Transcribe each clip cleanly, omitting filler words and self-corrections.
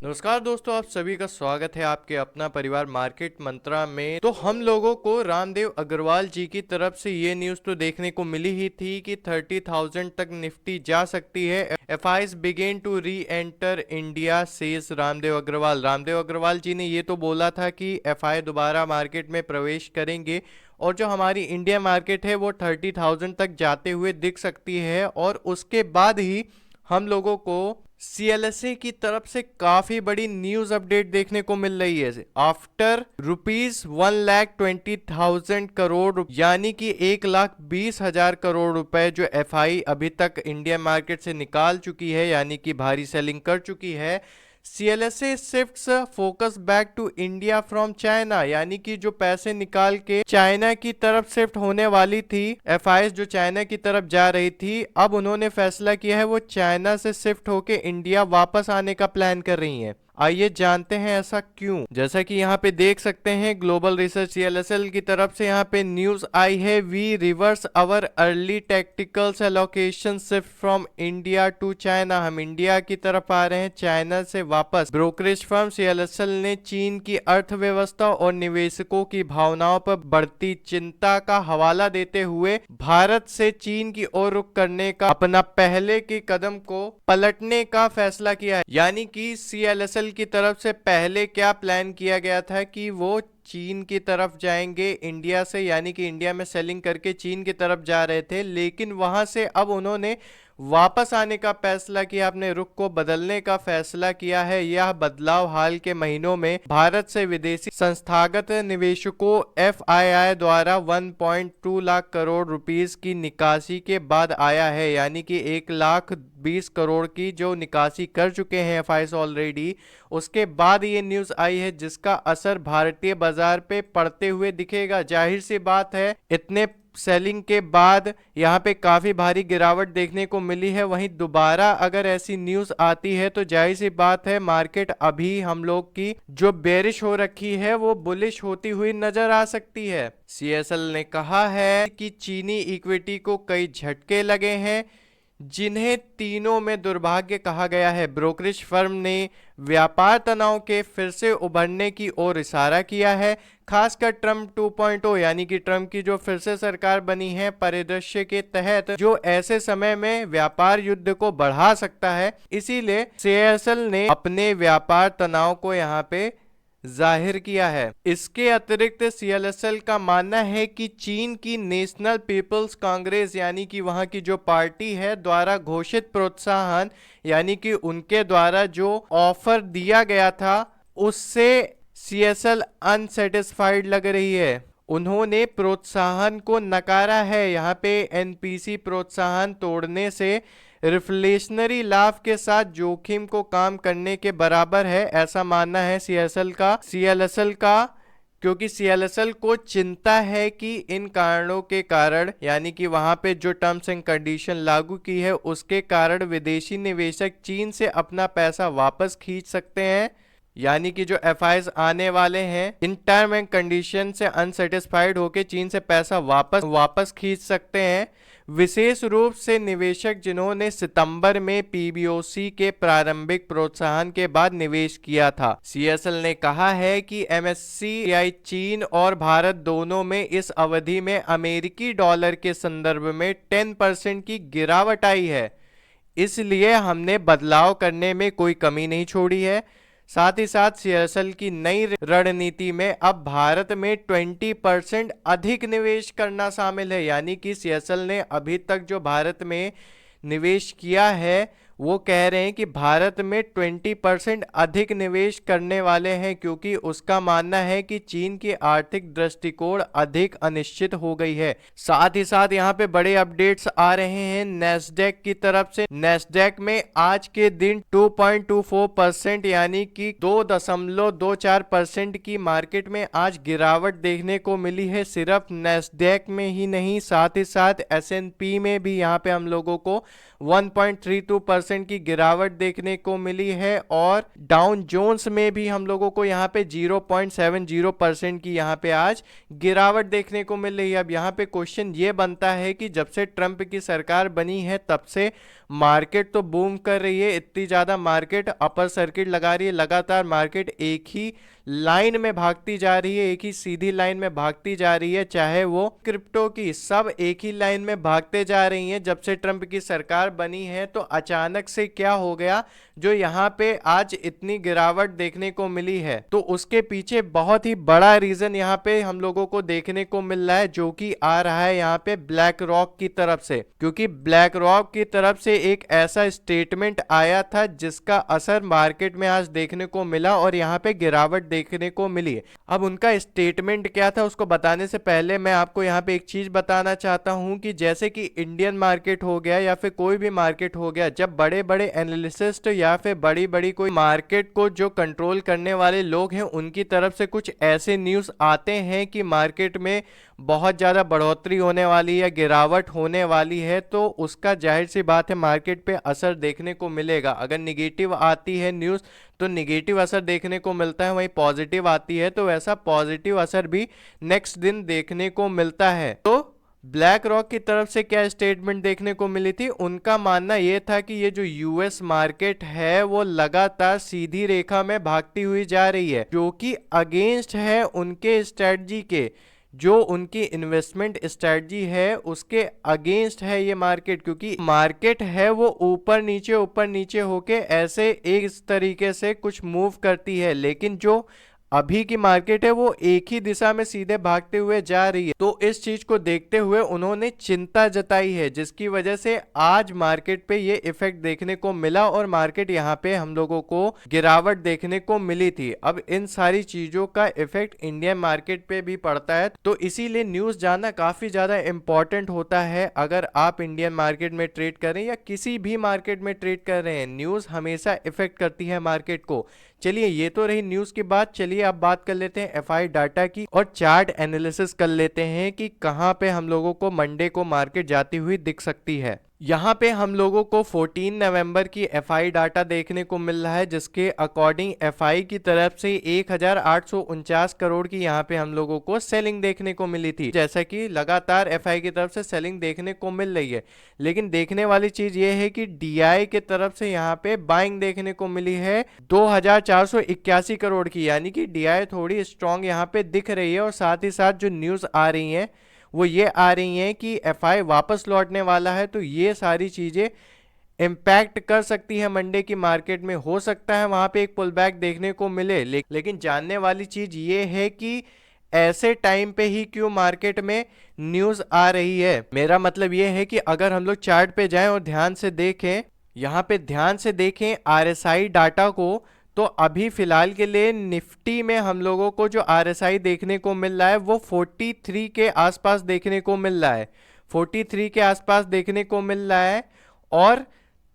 नमस्कार दोस्तों, आप सभी का स्वागत है आपके अपना परिवार मार्केट मंत्रा में। तो हम लोगों को रामदेव अग्रवाल जी की तरफ से ये न्यूज़ तो देखने को मिली ही थी कि 30,000 तक निफ्टी जा सकती है। FIIs begin to re enter India says Ramdev Agrawal. Ramdev Agrawal ji ने ये तो बोला था कि एफआई दोबारा मार्केट में प्रवेश करेंगे और जो हमारी इंडिया मार्केट है वो 30,000 तक जाते हुए दिख सकती है। और उसके बाद ही हम लोगों को सीएलएसए की तरफ से काफी बड़ी न्यूज अपडेट देखने को मिल रही है। आफ्टर ₹1,20,000 यानी कि 1,20,000 करोड़ रुपए जो एफआई अभी तक इंडियन मार्केट से निकाल चुकी है, यानी कि भारी सेलिंग कर चुकी है। CLSA shifts focus back to India from China, यानी कि जो पैसे निकाल के चाइना की तरफ शिफ्ट होने वाली थी, एफआईएस जो चाइना की तरफ जा रही थी, अब उन्होंने फैसला किया है वो चाइना से शिफ्ट होके इंडिया वापस आने का प्लान कर रही हैं। आइए जानते हैं ऐसा क्यों। जैसा कि यहाँ पे देख सकते हैं ग्लोबल रिसर्च सीएलएसएल की तरफ से यहाँ पे न्यूज आई है, we reverse our early tacticals allocation shift from India to China. हम इंडिया की तरफ आ रहे हैं चाइना से वापस। ब्रोकरेज फर्म सीएलएसएल ने चीन की अर्थव्यवस्था और निवेशकों की भावनाओं पर बढ़ती चिंता का हवाला देते हुए भारत से चीन की ओर रुख करने का अपना पहले के कदम को पलटने का फैसला किया है। यानी कि सीएलएसएल की तरफ से पहले क्या प्लान किया गया था कि वो चीन की तरफ जाएंगे इंडिया से, यानी कि इंडिया में सेलिंग करके चीन की तरफ जा रहे थे, लेकिन वहां से अब उन्होंने वापस आने का फैसला किया, अपने रुख को बदलने का फैसला किया है। यह बदलाव हाल के महीनों में भारत से विदेशी संस्थागत निवेशकों एफआईआई द्वारा 1.2 लाख करोड़ रुपीस की निकासी के बाद आया है, यानी कि 1,20,000 करोड़ की जो निकासी कर चुके हैं एफआईआई ऑलरेडी। उसके बाद ये न्यूज आई है जिसका असर भारतीय बाजार पे पड़ते हुए दिखेगा। जाहिर सी बात है, इतने सेलिंग के बाद यहाँ पे काफी भारी गिरावट देखने को मिली है। वहीं दोबारा अगर ऐसी न्यूज आती है तो जाहिर सी बात है मार्केट अभी हम लोग की जो बेरिश हो रखी है वो बुलिश होती हुई नजर आ सकती है। सीएसएल ने कहा है कि चीनी इक्विटी को कई झटके लगे हैं जिन्हें तीनों में दुर्भाग्य कहा गया है। ब्रोकरेज फर्म ने व्यापार तनाव के फिर से उभरने की ओर इशारा किया है, खासकर ट्रम्प 2.0 यानी कि ट्रम्प की जो फिर से सरकार बनी है परिदृश्य के तहत, जो ऐसे समय में व्यापार युद्ध को बढ़ा सकता है। इसीलिए सीएसएल ने अपने व्यापार तनाव को यहाँ पे जाहिर किया है। इसके अतिरिक्त सीएलएसएल का मानना है कि चीन की नेशनल पीपल्स कांग्रेस यानी कि वहां की जो पार्टी है द्वारा घोषित प्रोत्साहन, यानी कि उनके द्वारा जो ऑफर दिया गया था उससे सीएसएल अनसेटिस्फाइड लग रही है। उन्होंने प्रोत्साहन को नकारा है। यहाँ पे एनपीसी प्रोत्साहन तोड़ने से रिफ्लेशनरी लाभ के साथ जोखिम को काम करने के बराबर है, ऐसा मानना है सीएलएसएल का, क्योंकि सीएलएसएल को चिंता है कि इन कारणों के कारण, यानी कि वहां पे जो टर्म्स एंड कंडीशन लागू की है उसके कारण विदेशी निवेशक चीन से अपना पैसा वापस खींच सकते हैं, यानी कि जो एफआईआईज आने वाले हैं इन टर्म एंड कंडीशन से अनसेटिस्फाइड होकर चीन से पैसा वापस खींच सकते हैं। विशेष रूप से निवेशक जिन्होंने सितंबर में पीबीओसी के प्रारंभिक प्रोत्साहन के बाद निवेश किया था। सीएसएल ने कहा है कि एमएससीआई चीन और भारत दोनों में इस अवधि में अमेरिकी डॉलर के संदर्भ में 10% की गिरावट आई है, इसलिए हमने बदलाव करने में कोई कमी नहीं छोड़ी है। साथ ही साथ सीएसएल की नई रणनीति में अब भारत में 20% अधिक निवेश करना शामिल है, यानी कि सीएसएल ने अभी तक जो भारत में निवेश किया है वो कह रहे हैं कि भारत में 20% अधिक निवेश करने वाले हैं, क्योंकि उसका मानना है कि चीन की आर्थिक दृष्टिकोण अधिक अनिश्चित हो गई है। साथ ही साथ यहाँ पे बड़े अपडेट्स आ रहे हैं नेस्डेक की तरफ से। नेस्डेक में आज के दिन 2.24% यानी कि 2.24% की मार्केट में आज गिरावट देखने को मिली है। सिर्फ नेस्डेक में ही नहीं, साथ ही साथ एसएनपी में भी यहाँ पे हम लोगों को 1.32% 0.3% की गिरावट देखने को मिली है और डाउन जोन्स में भी हम लोगों को यहाँ पे 0.70% की यहाँ पे आज गिरावट देखने को मिल रही है। अब यहाँ पे क्वेश्चन ये बनता है कि जब से ट्रंप की सरकार बनी है तब से मार्केट तो बूम कर रही है, इतनी ज़्यादा मार्केट अपर सर्किट लगा रही है, लगातार मार्केट एक ही लाइन में भागती जा रही है, एक ही सीधी लाइन में भागती जा रही है, चाहे वो क्रिप्टो की, सब एक ही लाइन में भागते जा रही हैं जब से ट्रंप की सरकार बनी है। तो अचानक से क्या हो गया जो यहाँ पे आज इतनी गिरावट देखने को मिली है? तो उसके पीछे बहुत ही बड़ा रीजन यहाँ पे हम लोगों को देखने को मिल रहा है, जो कि आ रहा है यहाँ पे ब्लैक रॉक की तरफ से, क्योंकि ब्लैक रॉक की तरफ से एक ऐसा स्टेटमेंट आया था जिसका असर मार्केट में आज देखने को मिला और यहाँ पे गिरावट देखने को मिली। अब उनका स्टेटमेंट क्या था उसको बताने से पहले मैं आपको यहाँ पे एक चीज बताना चाहता हूँ कि जैसे कि इंडियन मार्केट हो गया या फिर कोई भी मार्केट हो गया, जब बड़े बड़े एनालिसिस्ट या फिर बड़ी बड़ी कोई मार्केट को जो कंट्रोल करने वाले लोग हैं उनकी तरफ से कुछ ऐसे न्यूज़ आते हैं कि मार्केट में बहुत ज़्यादा बढ़ोतरी होने वाली है, गिरावट होने वाली है, तो उसका जाहिर सी बात है मार्केट पे असर देखने को मिलेगा। अगर निगेटिव आती है न्यूज़ तो निगेटिव असर देखने को मिलता है, वहीं पॉजिटिव आती है तो वैसा पॉजिटिव असर भी नेक्स्ट दिन देखने को मिलता है। तो ब्लैक रॉक की तरफ से क्या स्टेटमेंट देखने को मिली थी? उनका मानना यह था कि ये जो यूएस मार्केट है वो लगातार सीधी रेखा में भागती हुई जा रही है, जो कि अगेंस्ट है उनके स्ट्रेटजी के, जो उनकी इन्वेस्टमेंट स्ट्रेटजी है उसके अगेंस्ट है ये मार्केट, क्योंकि मार्केट है वो ऊपर नीचे होके ऐसे एक तरीके से कुछ मूव करती है, लेकिन जो अभी की मार्केट है वो एक ही दिशा में सीधे भागते हुए जा रही है। तो इस चीज को देखते हुए उन्होंने चिंता जताई है, जिसकी वजह से आज मार्केट पे ये इफेक्ट देखने को मिला और मार्केट यहाँ पे हम लोगों को गिरावट देखने को मिली थी। अब इन सारी चीजों का इफेक्ट इंडियन मार्केट पे भी पड़ता है, तो इसीलिए न्यूज जानना काफी ज्यादा इंपॉर्टेंट होता है। अगर आप इंडियन मार्केट में ट्रेड करें या किसी भी मार्केट में ट्रेड कर रहे हैं, न्यूज हमेशा इफेक्ट करती है मार्केट को। चलिए ये तो रही न्यूज की बात, चलिए अब बात कर लेते हैं एफआई डाटा की और चार्ट एनालिसिस कर लेते हैं कि कहां पे हम लोगों को मंडे को मार्केट जाती हुई दिख सकती है। यहाँ पे हम लोगों को 14 नवंबर की एफआई डाटा देखने को मिल रहा है, जिसके अकॉर्डिंग एफआई की तरफ से 1849 करोड़ की यहाँ पे हम लोगों को सेलिंग देखने को मिली थी। जैसा कि लगातार एफआई की तरफ से सेलिंग देखने को मिल रही है, लेकिन देखने वाली चीज ये है कि डीआई की तरफ से यहाँ पे बाइंग देखने को मिली है 2481 करोड़ की, यानी कि डीआई थोड़ी स्ट्रॉन्ग यहाँ पे दिख रही है। और साथ ही साथ जो न्यूज आ रही है वो ये आ रही हैं कि एफआई वापस लौटने वाला है, तो ये सारी चीज़ें इम्पैक्ट कर सकती है मंडे की मार्केट में। हो सकता है वहाँ पे एक पुल बैक देखने को मिले, लेकिन जानने वाली चीज़ ये है कि ऐसे टाइम पे ही क्यों मार्केट में न्यूज़ आ रही है। मेरा मतलब ये है कि अगर हम लोग चार्ट पे जाएं और ध्यान से देखें, यहाँ पे ध्यान से देखें आरएसआई डाटा को, तो अभी फिलहाल के लिए निफ्टी में हम लोगों को जो आरएसआई देखने को मिल रहा है वो 43 के आसपास देखने को मिल रहा है, 43 के आसपास देखने को मिल रहा है। और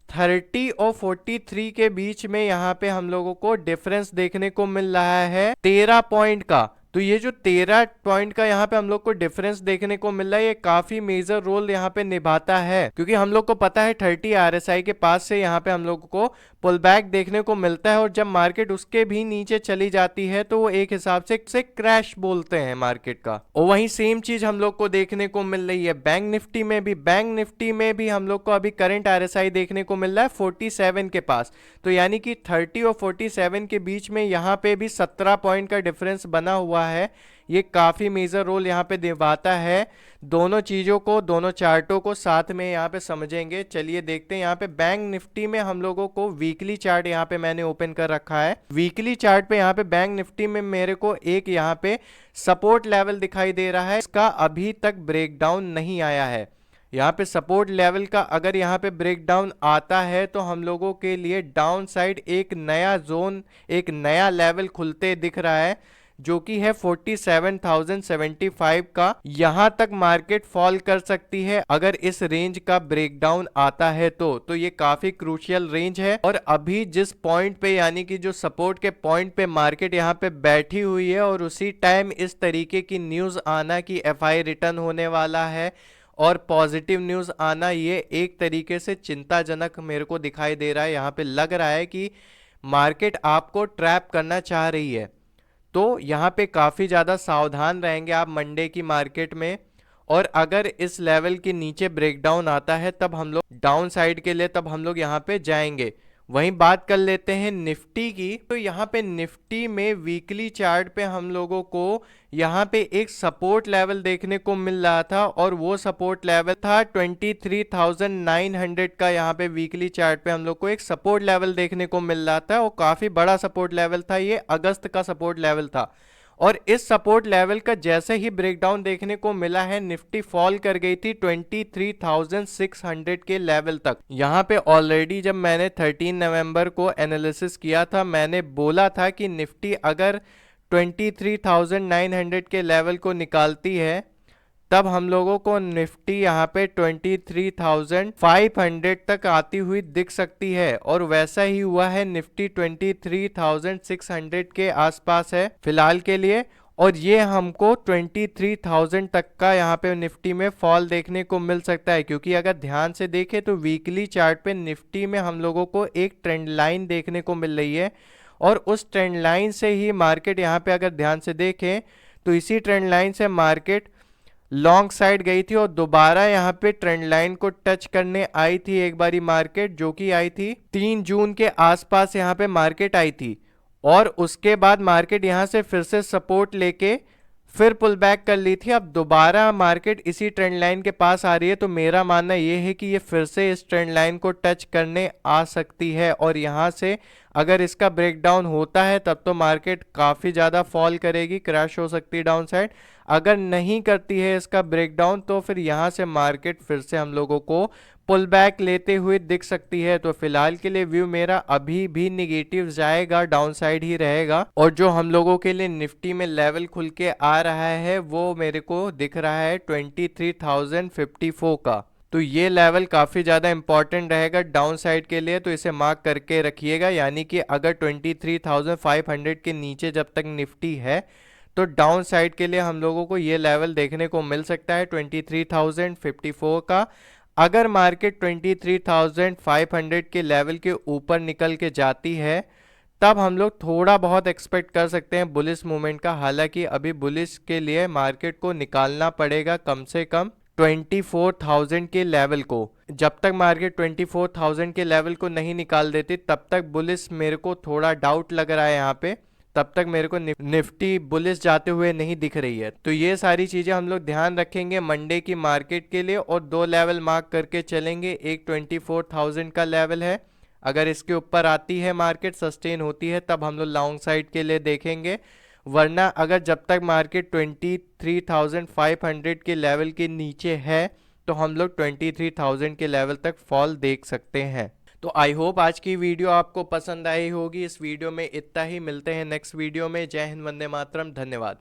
30 और 43 के बीच में यहाँ पे हम लोगों को डिफरेंस देखने को मिल रहा है 13 पॉइंट का। तो ये जो 13 पॉइंट का यहाँ पे हम लोग को डिफरेंस देखने को मिल रहा है, ये काफी मेजर रोल यहाँ पे निभाता है, क्योंकि हम लोग को पता है 30 आरएसआई के पास से यहाँ पे हम लोग को पुल बैक देखने को मिलता है, और जब मार्केट उसके भी नीचे चली जाती है तो वो एक हिसाब से क्रैश बोलते हैं मार्केट का। और वहीं सेम चीज हम लोग को देखने को मिल रही है बैंक निफ्टी में भी। बैंक निफ्टी में भी हम लोग को अभी करंट आरएसआई देखने को मिल रहा है 47 के पास, तो यानी कि 30 और 47 के बीच में यहाँ पे भी 17 पॉइंट का डिफरेंस बना हुआ है। ये काफी मेजर रोल यहाँ पे निभाता है। दोनों चीजों को, दोनों चार्टों को साथ में यहाँ पे समझेंगे। चलिए देखते हैं यहाँ पे बैंक निफ्टी में हम लोगों को वीकली चार्ट यहाँ पे मैंने ओपन कर रखा है। वीकली चार्ट पे यहाँ पे बैंक निफ्टी में मेरे को एक यहाँ पे सपोर्ट लेवल दिखाई दे रहा है, इसका अभी तक ब्रेकडाउन नहीं आया है। यहाँ पे सपोर्ट लेवल का अगर यहाँ पे ब्रेकडाउन आता है तो हम लोगों के लिए डाउन साइड एक नया जोन, एक नया लेवल खुलते दिख रहा है, जो कि है 47,075 का। यहां तक मार्केट फॉल कर सकती है अगर इस रेंज का ब्रेकडाउन आता है तो ये काफी क्रूशियल रेंज है। और अभी जिस पॉइंट पे, यानी कि जो सपोर्ट के पॉइंट पे मार्केट यहां पे बैठी हुई है, और उसी टाइम इस तरीके की न्यूज आना कि एफआई रिटर्न होने वाला है और पॉजिटिव न्यूज़ आना, ये एक तरीके से चिंताजनक मेरे को दिखाई दे रहा है। यहाँ पे लग रहा है कि मार्केट आपको ट्रैप करना चाह रही है। तो यहाँ पे काफ़ी ज़्यादा सावधान रहेंगे आप मंडे की मार्केट में। और अगर इस लेवल के नीचे ब्रेकडाउन आता है तब हम लोग डाउन साइड के लिए तब हम लोग यहाँ पे जाएंगे। वहीं बात कर लेते हैं निफ्टी की। तो यहाँ पे निफ्टी में वीकली चार्ट पे हम लोगों को यहाँ पे एक सपोर्ट लेवल देखने को मिल रहा था और वो सपोर्ट लेवल था 23,900 का। यहाँ पे वीकली चार्ट पे हम लोग को एक सपोर्ट लेवल देखने को मिल रहा था और काफ़ी बड़ा सपोर्ट लेवल था, ये अगस्त का सपोर्ट लेवल था। और इस सपोर्ट लेवल का जैसे ही ब्रेकडाउन देखने को मिला है, निफ्टी फॉल कर गई थी 23,600 के लेवल तक। यहाँ पे ऑलरेडी जब मैंने 13 नवंबर को एनालिसिस किया था, मैंने बोला था कि निफ्टी अगर 23,900 के लेवल को निकालती है तब हम लोगों को निफ्टी यहाँ पे 23,500 तक आती हुई दिख सकती है। और वैसा ही हुआ है, निफ्टी 23,600 के आसपास है फिलहाल के लिए। और ये हमको 23,000 तक का यहाँ पे निफ्टी में फॉल देखने को मिल सकता है, क्योंकि अगर ध्यान से देखें तो वीकली चार्ट पे निफ्टी में हम लोगों को एक ट्रेंड लाइन देखने को मिल रही है। और उस ट्रेंड लाइन से ही मार्केट यहाँ पे अगर ध्यान से देखें तो इसी ट्रेंड लाइन से मार्केट लॉन्ग साइड गई थी और दोबारा यहाँ पे ट्रेंड लाइन को टच करने आई थी एक बारी मार्केट, जो कि आई थी 3 जून के आसपास यहाँ पे मार्केट आई थी। और उसके बाद मार्केट यहाँ से फिर से सपोर्ट लेके फिर पुल बैक कर ली थी। अब दोबारा मार्केट इसी ट्रेंड लाइन के पास आ रही है, तो मेरा मानना ये है कि ये फिर से इस ट्रेंड लाइन को टच करने आ सकती है। और यहाँ से अगर इसका ब्रेकडाउन होता है तब तो मार्केट काफ़ी ज़्यादा फॉल करेगी, क्रैश हो सकती है डाउन साइड। अगर नहीं करती है इसका ब्रेकडाउन तो फिर यहाँ से मार्केट फिर से हम लोगों को पुल बैक लेते हुए दिख सकती है। तो फिलहाल के लिए व्यू मेरा अभी भी निगेटिव जाएगा, डाउन साइड ही रहेगा। और जो हम लोगों के लिए निफ्टी में लेवल खुल के आ रहा है वो मेरे को दिख रहा है 23,054 का। तो ये लेवल काफ़ी ज़्यादा इंपॉर्टेंट रहेगा डाउन साइड के लिए, तो इसे मार्क करके रखिएगा। यानी कि अगर 23,500 के नीचे जब तक निफ्टी है तो डाउन साइड के लिए हम लोगों को ये लेवल देखने को मिल सकता है 23,054 का। अगर मार्केट 23,500 के लेवल के ऊपर निकल के जाती है तब हम लोग थोड़ा बहुत एक्सपेक्ट कर सकते हैं बुलिश मूवमेंट का। हालांकि अभी बुलिश के लिए मार्केट को निकालना पड़ेगा कम से कम 24,000 के लेवल को। जब तक मार्केट 24,000 के लेवल को नहीं निकाल देती तब तक बुलिश मेरे को थोड़ा डाउट लग रहा है यहाँ पे। तब तक मेरे को निफ्टी बुलिश जाते हुए नहीं दिख रही है। तो ये सारी चीज़ें हम लोग ध्यान रखेंगे मंडे की मार्केट के लिए और 2 लेवल मार्क करके चलेंगे। एक 24,000 का लेवल है, अगर इसके ऊपर आती है मार्केट सस्टेन होती है तब हम लोग लॉन्ग साइड के लिए देखेंगे। वरना अगर जब तक मार्केट 23,500 के लेवल के नीचे है तो हम लोग 23,000 के लेवल तक फॉल देख सकते हैं। तो आई होप आज की वीडियो आपको पसंद आई होगी। इस वीडियो में इतना ही, मिलते हैं नेक्स्ट वीडियो में। जय हिंद, वंदे मातरम, धन्यवाद।